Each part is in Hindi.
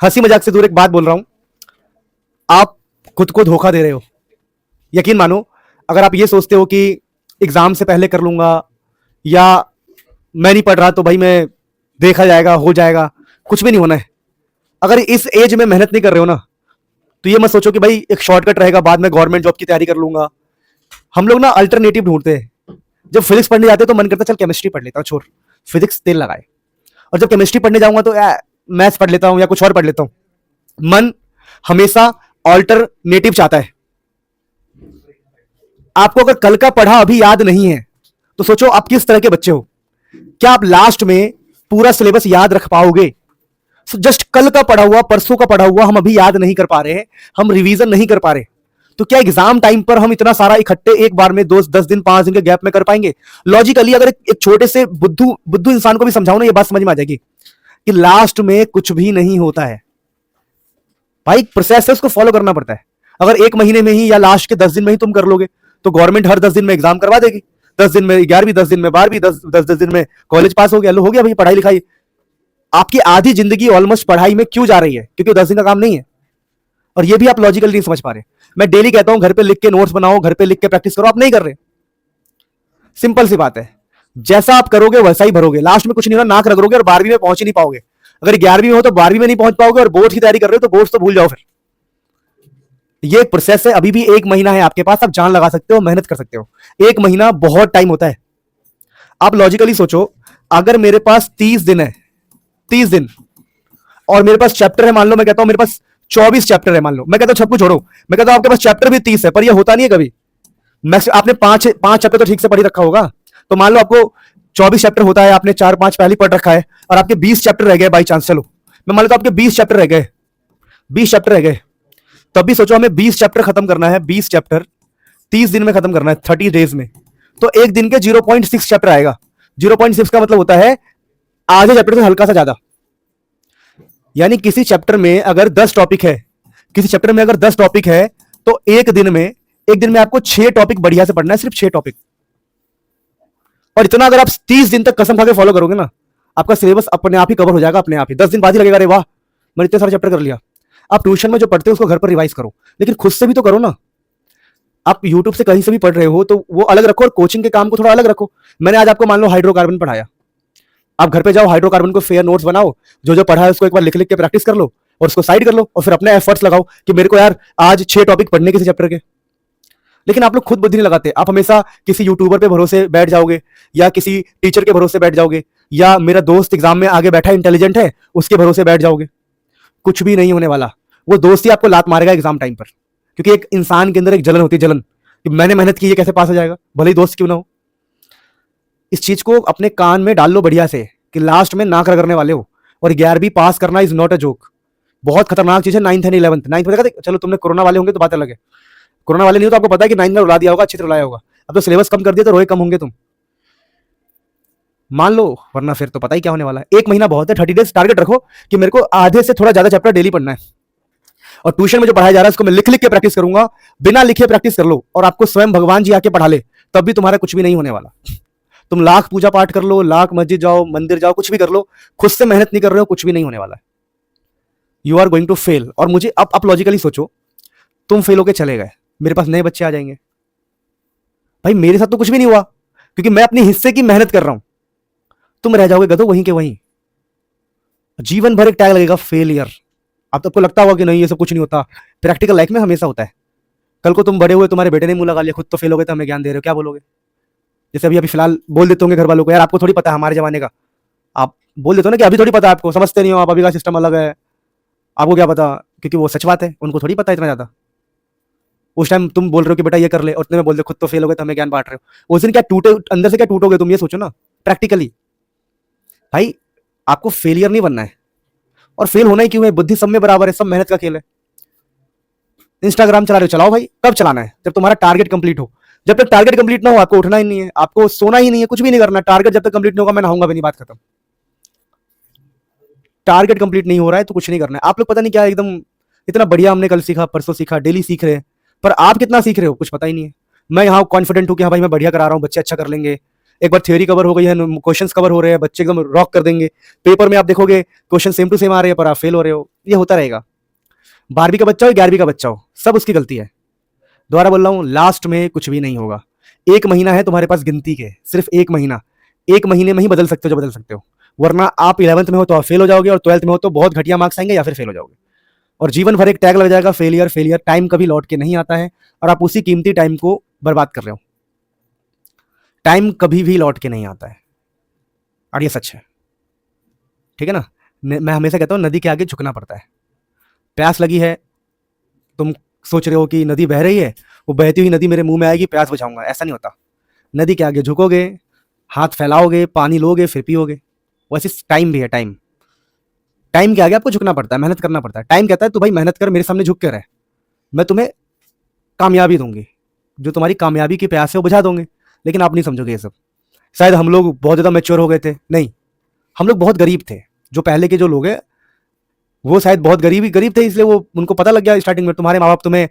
हंसी मजाक से दूर एक बात बोल रहा हूं, आप खुद को धोखा दे रहे हो। यकीन मानो, अगर आप ये सोचते हो कि एग्जाम से पहले कर लूंगा या मैं नहीं पढ़ रहा तो भाई मैं देखा जाएगा हो जाएगा, कुछ भी नहीं होना है। अगर इस एज में मेहनत नहीं कर रहे हो ना, तो ये मत सोचो कि भाई एक शॉर्टकट रहेगा, बाद में गवर्नमेंट जॉब की तैयारी कर लूंगा। हम लोग ना अल्टरनेटिव ढूंढते हैं। जब फिजिक्स पढ़ने जाते हैं तो मन करता है चल केमिस्ट्री पढ़ लेता हूँ, छोड़ फिजिक्स तेल लगाए। और जब केमिस्ट्री पढ़ने जाऊंगा तो मैथ्स पढ़ लेता हूँ या कुछ और पढ़ लेता हूँ। मन हमेशा ऑल्टरनेटिव चाहता है। आपको अगर कल का पढ़ा अभी याद नहीं है तो सोचो आप किस तरह के बच्चे हो। क्या आप लास्ट में पूरा सिलेबस याद रख पाओगे? जस्ट कल का पढ़ा हुआ, परसों का पढ़ा हुआ हम अभी याद नहीं कर पा रहे हैं, हम रिवीजन नहीं कर पा रहे, तो क्या एग्जाम टाइम पर हम इतना सारा इकट्ठे एक बार में 10 दिन 5 दिन के गैप में कर पाएंगे? लॉजिकली अगर एक छोटे से बुद्धू इंसान को भी समझाओ ना, ये बात समझ में आ जाएगी कि लास्ट में कुछ भी नहीं होता है भाई। प्रोसेस है, उसको फॉलो करना पड़ता है। अगर एक महीने में ही या लास्ट के 10 दिन में ही तुम कर लोगे तो गवर्नमेंट हर 10 दिन में एग्जाम करवा देगी। 10 दिन में 11वीं, 10 दिन में 12वीं, 10 दिन में कॉलेज पास हो गया। लो हो गया भाई, पढ़ाई लिखाई। आपकी आधी जिंदगी ऑलमोस्ट पढ़ाई में क्यों जा रही है? क्योंकि 10 दिन का काम नहीं है। और ये भी आप लॉजिकली नहीं समझ पा रहे। मैं डेली कहता हूं घर पे लिख के नोट्स बनाओ, घर पे लिख के प्रैक्टिस करो, आप नहीं कर रहे। सिंपल सी बात है, जैसा आप करोगे वैसा ही भरोगे। लास्ट में कुछ नहीं होना, नाक रगड़ोगे और 12वीं में पहुंच ही नहीं पाओगे। अगर 11वीं में हो तो 12वीं में नहीं पहुंच पाओगे, और बोर्ड की तैयारी कर रहे हो तो बोर्ड तो भूल जाओ। फिर ये एक प्रोसेस है। अभी भी 1 महीना है आपके पास, आप जान लगा सकते हो, मेहनत कर सकते हो। 1 महीना बहुत टाइम होता है। आप लॉजिकली सोचो, अगर मेरे पास 30 दिन है, 30 दिन, और मेरे पास चैप्टर है, मान लो मैं कहता हूं मेरे पास 24 चैप्टर है, मान लो मैं कहता हूं सब कुछ छोड़ो, मैं कहता हूं आपके पास चैप्टर भी 30 है, पर ये होता नहीं है कभी। आपने पांच चैप्टर तो ठीक से पढ़ी रखा होगा, तो मान लो आपको 24 चैप्टर होता है, आपने 4-5 पहले पढ़ रखा है, और आपके 20 चैप्टर रह गए बाई चांस। चलो मैं मान लेता हूं आपके 20 चैप्टर रह गए, 20 चैप्टर रह गए, तब भी सोचो हमें 20 चैप्टर खत्म करना है। 20 चैप्टर 30 दिन में खत्म करना है, 30 डेज में। तो एक दिन के 0.6 चैप्टर आएगा। 0.6 का मतलब होता है आधे चैप्टर से हल्का सा ज्यादा। यानी किसी चैप्टर में अगर 10 टॉपिक है, किसी चैप्टर में अगर 10 टॉपिक है, तो एक दिन में आपको 6 टॉपिक बढ़िया से पढ़ना है, सिर्फ 6 टॉपिक। और इतना अगर आप 30 दिन तक कसम खा के फॉलो करोगे ना, आपका सिलेबस अपने आप ही कवर हो जाएगा, अपने आप ही। 10 दिन बाद ही लगेगा अरे वाह मैंने इतने सारे चैप्टर कर लिया। आप ट्यूशन में जो पढ़ते हो उसको घर पर रिवाइज करो, लेकिन खुद से भी तो करो ना। आप यूट्यूब से कहीं से भी पढ़ रहे हो तो वो अलग रखो, और कोचिंग के काम को थोड़ा अलग रखो। मैंने आज आपको मान लो हाइड्रोकार्बन पढ़ाया, आप घर पे जाओ हाइड्रोकार्बन को फेयर नोट्स बनाओ, जो पढ़ा है उसको एक बार लिख लिख के प्रैक्टिस कर लो, और उसको साइड कर लो, और फिर अपने एफर्ट्स लगाओ कि मेरे को यार आज 6 टॉपिक पढ़ने किसी चैप्टर के। लेकिन आप लोग खुद बुद्धि नहीं लगाते, आप हमेशा किसी यूट्यूबर पे भरोसे बैठ जाओगे, या किसी टीचर के भरोसे बैठ जाओगे, या मेरा दोस्त एग्जाम में आगे बैठा इंटेलिजेंट है उसके भरोसे बैठ जाओगे। कुछ भी नहीं होने वाला। वो दोस्त ही आपको लात मारेगा एग्जाम टाइम पर, क्योंकि एक इंसान के अंदर एक जलन होती है, जलन कि मैंने मेहनत की, ये कैसे पास हो जाएगा, भले ही दोस्त क्यों ना हो। इस चीज को अपने कान में डाल लो बढ़िया से कि लास्ट में नाक रगड़ने वाले हो। और 11वीं पास करना इज नॉट अ जोक, बहुत खतरनाक चीज है। 9th एंड 11th, 9th में देखा, चलो तुमने कोरोना वाले होंगे तो बात अलग है, कोरोना वाले नहीं हो तो आपको पता है कि 9th में रुला दिया होगा, अच्छी तरह रुलाया होगा। अब तो सिलेबस कम कर दिया तो रोए कम होंगे तुम, मान लो, वरना फिर तो पता ही क्या होने वाला है। 1 महीना बहुत है, 30 डेज टारगेट रखो कि मेरे को आधे से थोड़ा ज्यादा चैप्टर डेली पढ़ना है, और ट्यूशन में जो पढ़ाया जा रहा है उसको मैं लिख लिख के प्रैक्टिस करूंगा। बिना लिखे प्रैक्टिस कर लो, और आपको स्वयं भगवान जी आके पढ़ा ले, तब भी तुम्हारा कुछ भी नहीं होने वाला। तुम लाख पूजा पाठ कर लो, लाख मस्जिद जाओ, मंदिर जाओ, कुछ भी कर लो, खुद से मेहनत नहीं कर रहे हो, कुछ भी नहीं होने वाला है। You are going to fail. और मुझे अब आप लॉजिकली सोचो, तुम फेल होके चले गए, मेरे पास नए बच्चे आ जाएंगे। भाई मेरे साथ तो कुछ भी नहीं हुआ, क्योंकि मैं अपने हिस्से की मेहनत कर रहा हूं। तुम रह जाओगे गधो वहीं के वहीं, जीवन भर एक टैग लगेगा फेलियर। अब तो आपको लगता होगा कि नहीं ये सब कुछ नहीं होता, प्रैक्टिकल लाइफ में हमेशा होता है। कल को तुम बड़े हुए, तुम्हारे बेटे ने मुंह लगा लिया, खुद तो फेल हो गए तो हमें ज्ञान दे रहे हो, क्या बोलोगे? जैसे अभी फिलहाल बोल देते होंगे घर वालों को, यार आपको थोड़ी पता है हमारे जमाने का। आप बोल देते हो ना कि अभी थोड़ी पता है आपको, समझते नहीं हो आप, अभी का सिस्टम अलग है, आपको क्या पता। क्योंकि वो सच बात है, उनको थोड़ी पता है इतना ज्यादा। उस टाइम तुम बोल रहे हो कि बेटा ये कर ले, और उतने में बोल रहे खुद तो फेल हो गए तो हमें ज्ञान बांट रहे हो। उस दिन क्या टूटे, अंदर से क्या टूटोगे तुम, ये सोचो ना प्रैक्टिकली। भाई आपको फेलियर नहीं बनना है, और फेल होना ही क्यों है, बुद्धि सब में बराबर है, सब मेहनत का खेल है। इंस्टाग्राम चला रहे हो, चलाओ भाई, कब चलाना है? जब तुम्हारा टारगेट कंप्लीट हो। जब तक टारगेट कंप्लीट ना हो आपको उठना ही नहीं है, आपको सोना ही नहीं है, कुछ भी नहीं करना। टारगेट जब तक कंप्लीट नहीं होगा मैं नहाऊंगा भी नहीं, बात खत्म। टारगेट कंप्लीट नहीं हो रहा है तो कुछ नहीं करना है। आप लोग पता नहीं क्या एकदम इतना बढ़िया हमने कल सीखा, परसों सीखा, डेली सीख रहे हैं, पर आप कितना सीख रहे हो कुछ पता ही नहीं है। मैं यहाँ कॉन्फिडेंट हूँ कि हाँ भाई मैं बढ़िया करा रहा हूँ, बच्चे अच्छा कर लेंगे, एक बार थ्योरी कवर हो गई है, क्वेश्चंस कवर हो रहे हैं, बच्चे एकदम रॉक कर देंगे, पेपर में आप देखोगे क्वेश्चन सेम टू सेम आ रहे हैं पर आप फेल हो रहे हो। ये होता रहेगा। 12वीं का बच्चा हो, 11वीं का बच्चा हो, सब उसकी गलती है। दोबारा बोल रहा हूं, लास्ट में कुछ भी नहीं होगा। 1 महीना है तुम्हारे पास गिनती के, सिर्फ 1 महीना। 1 महीने में ही बदल सकते हो जो बदल सकते हो, वरना आप 11th में हो तो आप फेल हो जाओगे, और 12th में हो तो बहुत घटिया मार्क्स आएंगे या फिर फेल हो जाओगे, और जीवन भर एक टैग लग जाएगा, फेलियर फेलियर। टाइम कभी लौट के नहीं आता है, और आप उसी कीमती टाइम को बर्बाद कर रहे हो। टाइम कभी भी लौट के नहीं आता है, और ये सच है, ठीक है ना। मैं हमेशा कहता हूं, नदी के आगे झुकना पड़ता है। प्यास लगी है, तुम सोच रहे हो कि नदी बह रही है, वो बहती हुई नदी मेरे मुंह में आएगी, प्यास बुझाऊंगा, ऐसा नहीं होता। नदी के आगे झुकोगे, हाथ फैलाओगे, पानी लोगे, फिर पियोगे। वैसे टाइम भी है, टाइम टाइम के आगे आपको झुकना पड़ता है, मेहनत करना पड़ता है। टाइम कहता है तू भाई मेहनत कर, मेरे सामने झुक के रह, मैं तुम्हें कामयाबी दूंगी, जो तुम्हारी कामयाबी की प्यास है वो बुझा दूंगी। लेकिन आप नहीं समझोगे ये सब। शायद हम लोग बहुत ज़्यादा मैच्योर हो गए थे, नहीं, हम लोग बहुत गरीब थे। जो पहले के जो लोग हैं वो शायद बहुत गरीब थे, इसलिए वो उनको पता लग गया स्टार्टिंग में, तुम्हारे माँ बाप तुम्हें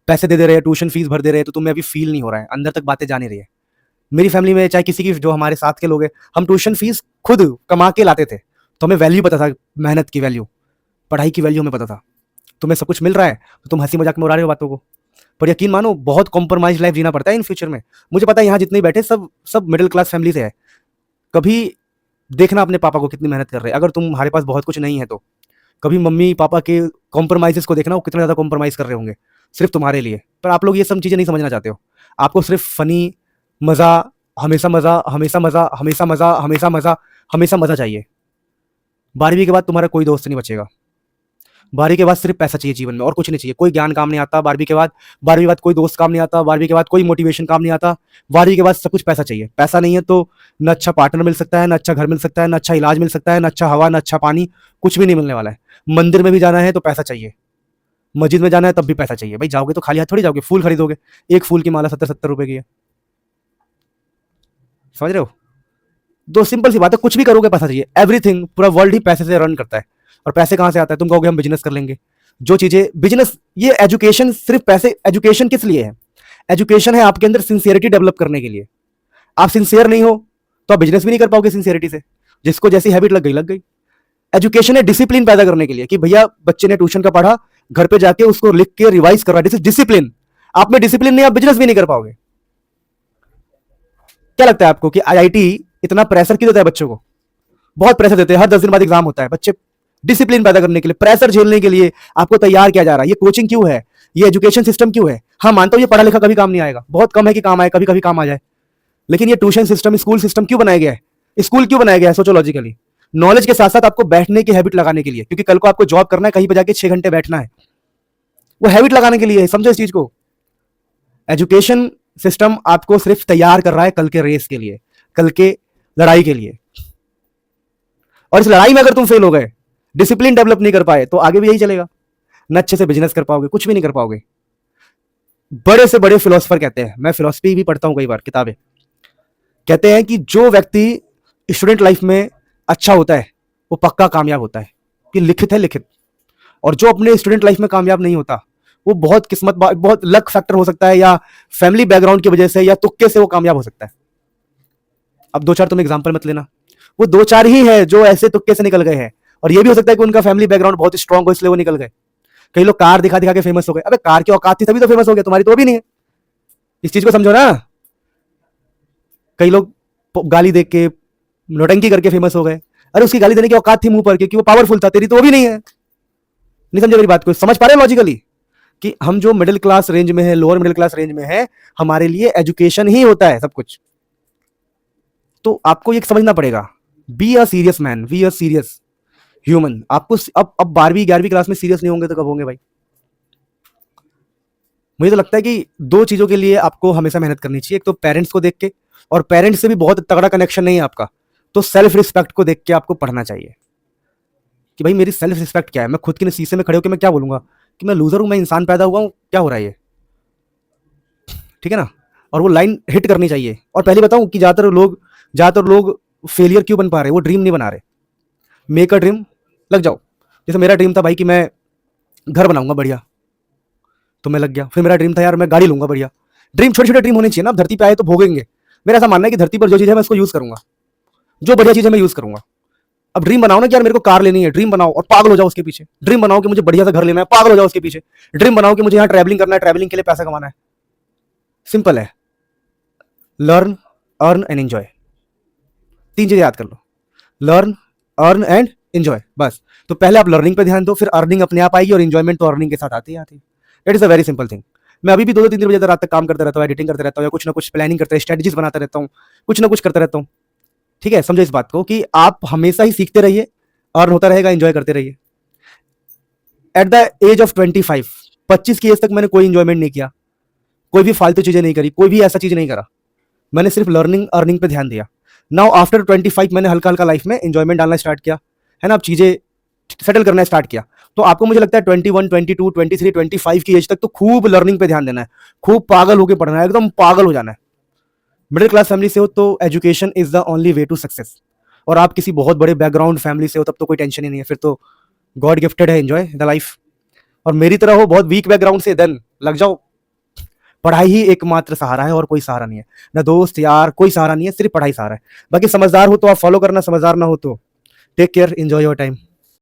पैसे दे रहे हैं, ट्यूशन फीस भर दे रहे हैं, तो तुम्हें अभी फील नहीं हो रहा है, अंदर तक बातें जा नहीं रही है। मेरी फैमिली में चाहे किसी की, जो हमारे साथ के लोग हैं, हम ट्यूशन फीस खुद कमा के लाते थे, तो हमें वैल्यू पता था, मेहनत की वैल्यू, पढ़ाई की वैल्यू हमें पता था। तुम्हें सब कुछ मिल रहा है तो तुम हंसी मजाक में उड़ा रहे हो बातों को, पर यकीन मानो बहुत कॉम्प्रोमाइज लाइफ जीना पड़ता है इन फ्यूचर में। मुझे पता है यहाँ जितने बैठे सब सब मिडिल क्लास फैमिली से है। कभी देखना अपने पापा को कितनी मेहनत कर रहे हैं, अगर तुम्हारे पास बहुत कुछ नहीं है तो कभी मम्मी पापा के कॉम्प्रोमाइजेस को देखना, वो कितना ज़्यादा कॉम्प्रोमाइज़ कर रहे होंगे सिर्फ तुम्हारे लिए। पर आप लोग ये सब चीज़ें नहीं समझना चाहते हो, आपको सिर्फ फनी, मज़ा, हमेशा मज़ा, हमेशा मज़ा, हमेशा मज़ा, हमेशा मज़ा, हमेशा मज़ा चाहिए। 12वीं के बाद तुम्हारा कोई दोस्त नहीं बचेगा। 12वीं के बाद सिर्फ पैसा चाहिए जीवन में, और कुछ नहीं चाहिए। कोई ज्ञान काम नहीं आता 12वीं के बाद। 12वीं के बाद कोई दोस्त काम नहीं आता। 12वीं के बाद कोई मोटिवेशन काम नहीं आता। 12वीं के बाद सब कुछ पैसा चाहिए। पैसा नहीं है तो न अच्छा पार्टनर मिल सकता है, न अच्छा घर मिल सकता है, न अच्छा इलाज मिल सकता है, न अच्छा हवा, न अच्छा पानी, कुछ भी नहीं मिलने वाला है। मंदिर में भी जाना है तो पैसा चाहिए, मस्जिद में जाना है तब भी पैसा चाहिए। भाई जाओगे तो खाली हाथ थोड़ी जाओगे, फूल खरीदोगे, एक फूल की माला 70-70 रुपए की है, समझ रहे हो। दो सिंपल सी बात है, कुछ भी करोगे पैसा चाहिए, एवरीथिंग, पूरा वर्ल्ड ही पैसे से रन करता है। और पैसे कहां से आता है, तुम कहोगे हम बिजनेस कर लेंगे, जो चीजें बिजनेस, ये एजुकेशन सिर्फ पैसे, एजुकेशन किस लिए है? एजुकेशन है आपके अंदर सिंसियरिटी डेवलप करने के लिए। आप सिंसियर नहीं हो तो आप बिजनेस भी नहीं कर पाओगे सिंसियरिटी से। जिसको जैसी हैबिट लग गई लग गई। एजुकेशन है डिसिप्लिन पैदा करने के लिए, कि भैया बच्चे ने ट्यूशन का पढ़ा, घर पे जाके उसको लिख के रिवाइज कर रहा है, दिस इज डिसिप्लिन। आप में डिसिप्लिन नहीं, आप बिजनेस भी नहीं कर पाओगे। क्या लगता है आपको कि आईआईटी इतना प्रेशर क्यों देता है बच्चों को? बहुत प्रेशर देते हैं, हर 10 दिन बाद एग्जाम होता है। बच्चे डिसिप्लिन पैदा करने के लिए, प्रेशर झेलने के लिए आपको तैयार किया जा रहा है। ये कोचिंग क्यों है, ये एजुकेशन सिस्टम क्यों है? हाँ मानता हूं ये पढ़ा लिखा कभी काम नहीं आएगा, बहुत कम है कि काम आए, कभी कभी काम आ जाए, लेकिन ये ट्यूशन सिस्टम, स्कूल सिस्टम क्यों बनाया गया है? स्कूल क्यों बनाया गया है? सोचो लॉजिकली, नॉलेज के साथ साथ आपको बैठने की हैबिट लगाने के लिए, क्योंकि कल को आपको जॉब करना है, कहीं पे जाके 6 घंटे बैठना है, वो हैबिट लगाने के लिए। समझो इस चीज को। एजुकेशन सिस्टम आपको सिर्फ तैयार कर रहा है कल के रेस के लिए, कल के लड़ाई के लिए। और इस लड़ाई में अगर तुम फेल हो गए, डिसिप्लिन डेवलप नहीं कर पाए, तो आगे भी यही चलेगा। न अच्छे से बिजनेस कर पाओगे, कुछ भी नहीं कर पाओगे। बड़े से बड़े फिलोसफर कहते हैं, मैं फिलोसफी भी पढ़ता हूं कई बार किताबें, कहते हैं कि जो व्यक्ति स्टूडेंट लाइफ में अच्छा होता है वो पक्का कामयाब होता है, कि लिखित है, लिखित। और जो अपने स्टूडेंट लाइफ में कामयाब नहीं होता, वो बहुत किस्मत, बहुत लक फैक्टर हो सकता है, या फैमिली बैकग्राउंड की वजह से, या तुक्के से वो कामयाब हो सकता है। अब 2-4 तुम एग्जाम्पल मत लेना, वो 2-4 ही है जो ऐसे तुक्के से निकल गए हैं। और ये भी हो सकता है कि उनका फैमिली बैकग्राउंड बहुत स्ट्रांग हो, इसलिए वो निकल गए। कई लोग कार दिखा दिखा के फेमस हो गए। अबे कार की औकात थी तभी तो फेमस हो गया, तुम्हारी तो भी नहीं है, इस चीज को समझो ना। कई लोग गाली देख के, नौटंकी करके फेमस हो गए। अरे उसकी गाली देने की औकात थी मुंह पर, क्योंकि वो पावरफुल था, तेरी तो वो भी नहीं है। नहीं समझे मेरी बात को? समझ पा रहे लॉजिकली कि हम जो मिडिल क्लास रेंज में है, लोअर मिडिल क्लास रेंज में है, हमारे लिए एजुकेशन ही होता है सब कुछ। तो आपको ये समझना पड़ेगा, be a serious man, be a serious human. आपको अब 12वीं 11वीं क्लास में सीरियस नहीं होंगे तो कब होंगे भाई? मुझे तो लगता है कि 2 चीजों के लिए आपको हमेशा मेहनत करनी चाहिए। एक तो पेरेंट्स को देख के, और पेरेंट्स से भी बहुत तगड़ा कनेक्शन नहीं है आपका, तो सेल्फ रिस्पेक्ट को देख के आपको पढ़ना चाहिए कि भाई मेरी सेल्फ रिस्पेक्ट क्या है। मैं खुद के शीशे में खड़े होकर मैं क्या बोलूंगा कि मैं लूजर हूं, मैं इंसान पैदा हुआ हूं, क्या हो रहा है ये, ठीक है ना। और वो लाइन हिट करनी चाहिए। और पहले बताऊं कि ज्यादातर लोग फेलियर क्यों बन पा रहे? वो ड्रीम नहीं बना रहे। मेक अ ड्रीम, लग जाओ। जैसे मेरा ड्रीम था भाई कि मैं घर बनाऊंगा बढ़िया, तो मैं लग गया। फिर मेरा ड्रीम था यार मैं गाड़ी लूंगा बढ़िया। ड्रीम, छोटे छोटे ड्रीम होने चाहिए ना। धरती पे आए तो भोगेंगे, मेरा ऐसा मानना है कि धरती पर जो चीज है मैं उसको यूज करूंगा, जो बढ़िया चीज है मैं यूज करूंगा। अब ड्रीम बनाओ ना कि यार मेरे को कार लेनी है, ड्रीम बनाओ और पागल हो जाओ उसके पीछे। ड्रीम बनाओ कि मुझे बढ़िया सा घर लेना है, पागल हो जाओ उसके पीछे। ड्रीम बनाओ कि मुझे यहाँ ट्रैवलिंग करना है, ट्रैवलिंग के लिए पैसा कमाना है। सिंपल है, लर्न, अर्न एंड एंजॉय। 3 चीजें याद कर लो, लर्न, अर्न एंड एंजॉय, बस। तो पहले आप लर्निंग पे ध्यान दो, फिर अर्निंग अपने आप आएगी और एंजॉयमेंट तो अर्निंग के साथ आती ही आती है। It is a very simple thing. मैं अभी भी 2-2 3 बजे तक रात तक काम करता रहता हूँ, एडिटिंग करते रहता हूँ, या कुछ ना कुछ प्लानिंग करते रहता हूँ, स्ट्रेटजीज बनाता रहता हूँ, कुछ ना कुछ करता रहता हूँ। ठीक है, समझो इस बात को कि आप हमेशा ही सीखते रहिए, अर्न होता रहेगा, एंजॉय करते रहिए। एट द एज ऑफ 25 की एज तक मैंने कोई एंजॉयमेंट नहीं किया, कोई भी फालतू चीजें नहीं करी, कोई भी ऐसा चीज नहीं करा। मैंने सिर्फ लर्निंग, अर्निंग पे ध्यान दिया। नाउ आफ्टर 25 मैंने हल्का हल्का लाइफ में एंजॉयमेंट डालना स्टार्ट किया, है ना। अब चीजें सेटल करना स्टार्ट किया। तो आपको मुझे लगता है 21, 22, 23, 25 की एज तक तो खूब लर्निंग पे ध्यान देना है, खूब पागल होकर पढ़ना है, एकदम पागल हो जाना है। मिडिल क्लास फैमिली से हो तो education is the only way to success, और आप किसी बहुत बड़े बैकग्राउंड फैमिली से हो तब तो कोई टेंशन ही नहीं है, फिर तो गॉड गिफ्टेड है, एंजॉय द लाइफ। और मेरी तरह हो बहुत वीक बैकग्राउंड से, देन लग जाओ। पढ़ाई ही एकमात्र सहारा है और कोई सहारा नहीं है, ना दोस्त यार कोई सहारा नहीं है, सिर्फ पढ़ाई सहारा है। बाकी समझदार हो तो आप फॉलो करना, समझदार ना हो तो take care, enjoy your time.